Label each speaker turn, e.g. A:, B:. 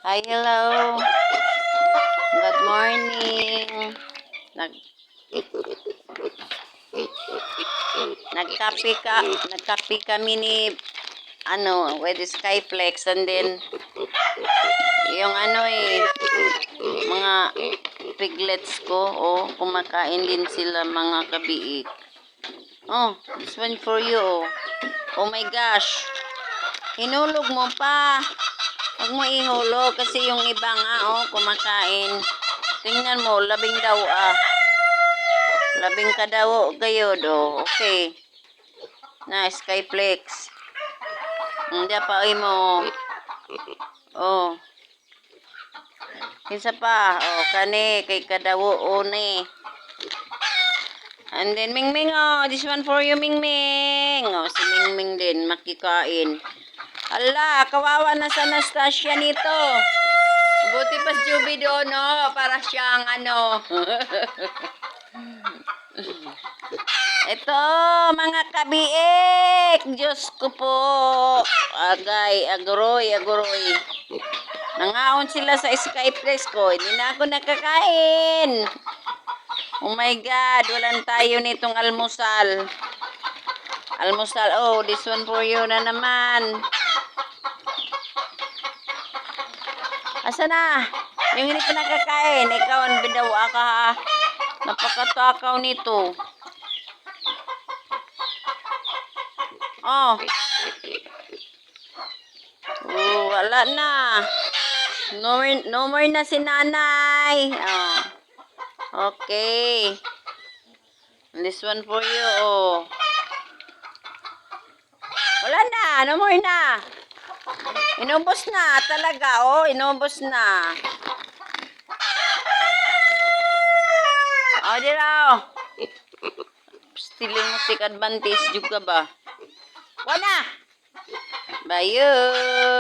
A: Hi, hello. Good morning. Nag nagkape kami ni with Skyflex, and then yung mga piglets ko, kumakain din sila, mga kabiik. Oh, this one for you. Oh my gosh. Hinulog mo pa. Huwag mo ihulog kasi yung iba nga, kumakain. Tingnan mo, labing daw, labing ka daw kayo, do. Okay. Na, Skyflex. Hindi pa, mo. Oh. Isa pa. Oh, kani, kay kadawo, ni. And then, Mingming, this one for you, Mingming. Si Mingming din, makikain. Ala, kawawa na sa Anastasia nito. Buti pa si Juby doon, para siyang Ito, mga kabiik. Diyos ko po. Agay, aguroy. Nangaon sila sa Skyflex ko. Hindi na ako nakakain. Oh my God, walang tayo nitong almusal. Oh, this one for you na naman. Asa na? Yung hindi pa nakakain. Ikaw ang bidawa ka, ha? Napakatakaw nito. Oh, wala na. No more na si nanay. Oh. Okay. This one for you, Wala na. No more na. Inubos na talaga, inubos na. Di raw. Stiling mo take advantage juga ba? Wala. Bayo.